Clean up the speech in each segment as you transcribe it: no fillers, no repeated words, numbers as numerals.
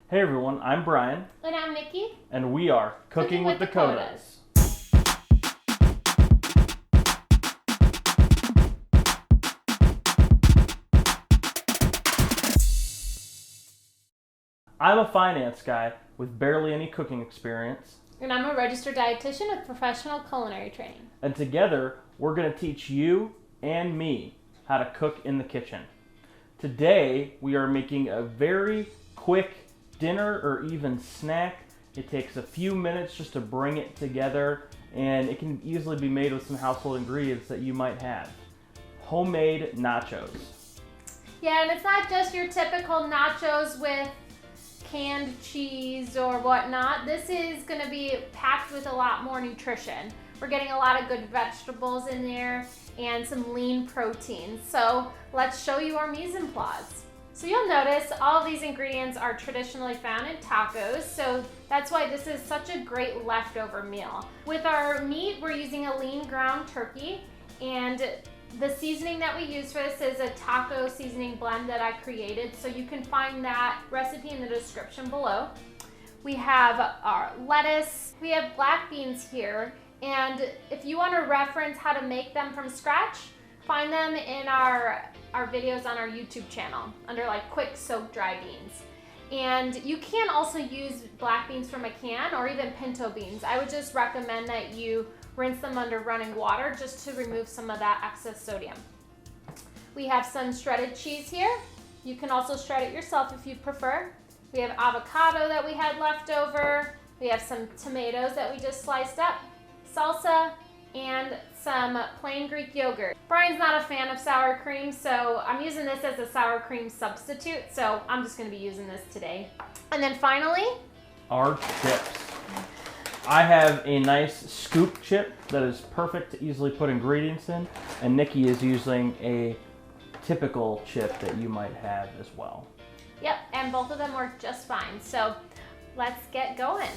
Hey everyone, I'm Brian. And I'm Nikki. And we are Cooking with the Cotas. I'm a finance guy with barely any cooking experience. And I'm a registered dietitian with professional culinary training. And together, we're going to teach you and me how to cook in the kitchen. Today, we are making a very quick dinner or even snack. It takes a few minutes just to bring it together, and it can easily be made with some household ingredients that you might have. Homemade nachos. Yeah, and it's not just your typical nachos with canned cheese or whatnot. This is going to be packed with a lot more nutrition. We're getting a lot of good vegetables in there and some lean protein. So let's show you our mise en place. So you'll notice all of these ingredients are traditionally found in tacos, so that's why this is such a great leftover meal. With our meat, we're using a lean ground turkey, and the seasoning that we use for this is a taco seasoning blend that I created, so you can find that recipe in the description below. We have our lettuce, we have black beans here, and if you want to reference how to make them from scratch, find them in our videos on our YouTube channel under like quick soak dry beans. And you can also use black beans from a can or even pinto beans. I would just recommend that you rinse them under running water just to remove some of that excess sodium. We have some shredded cheese here. You can also shred it yourself if you prefer. We have avocado that we had left over. We have some tomatoes that we just sliced up, salsa, and some plain Greek yogurt. Brian's not a fan of sour cream, so I'm using this as a sour cream substitute, so I'm just gonna be using this today. And then finally, our chips. I have a nice scoop chip that is perfect to easily put ingredients in, and Nikki is using a typical chip that you might have as well. Yep, and both of them work just fine, so let's get going.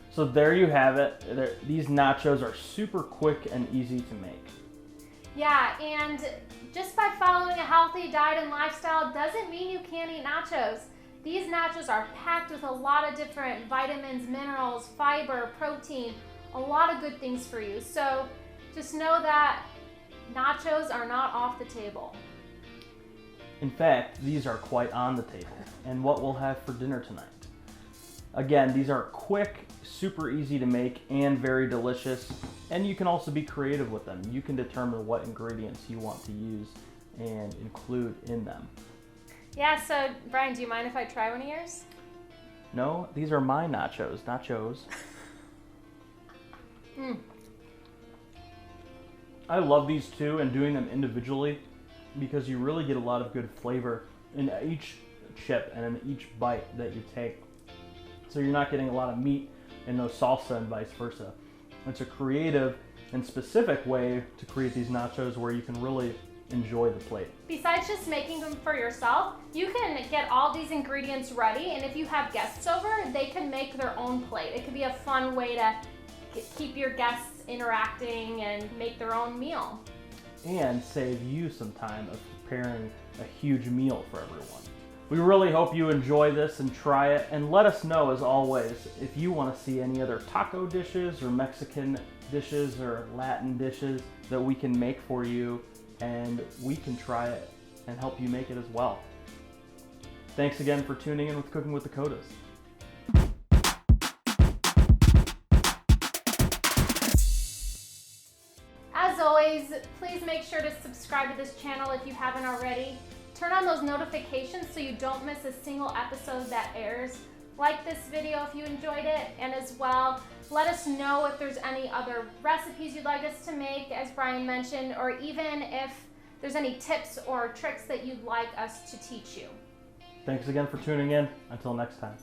So there you have it. These nachos are super quick and easy to make. Yeah, and just by following a healthy diet and lifestyle doesn't mean you can't eat nachos. These nachos are packed with a lot of different vitamins, minerals, fiber, protein, a lot of good things for you. So just know that nachos are not off the table. In fact, these are quite on the table and what we'll have for dinner tonight. Again, these are quick, super easy to make, and very delicious. And you can also be creative with them. You can determine what ingredients you want to use and include in them. Yeah, so Brian, do you mind if I try one of yours? No, these are my nachos, nachos. I love these too, and doing them individually because you really get a lot of good flavor in each chip and in each bite that you take. So you're not getting a lot of meat in no salsa and vice versa. It's a creative and specific way to create these nachos where you can really enjoy the plate. Besides just making them for yourself, you can get all these ingredients ready, and if you have guests over, they can make their own plate. It could be a fun way to keep your guests interacting and make their own meal. And save you some time of preparing a huge meal for everyone. We really hope you enjoy this and try it, and let us know, as always, if you want to see any other taco dishes or Mexican dishes or Latin dishes that we can make for you, and we can try it and help you make it as well. Thanks again for tuning in with Cooking with the Cotas. always, please make sure to subscribe to this channel if you haven't already. Turn on those notifications so you don't miss a single episode that airs. Like this video if you enjoyed it, and as well, let us know if there's any other recipes you'd like us to make, as Brian mentioned, or even if there's any tips or tricks that you'd like us to teach you. Thanks again for tuning in. Until next time.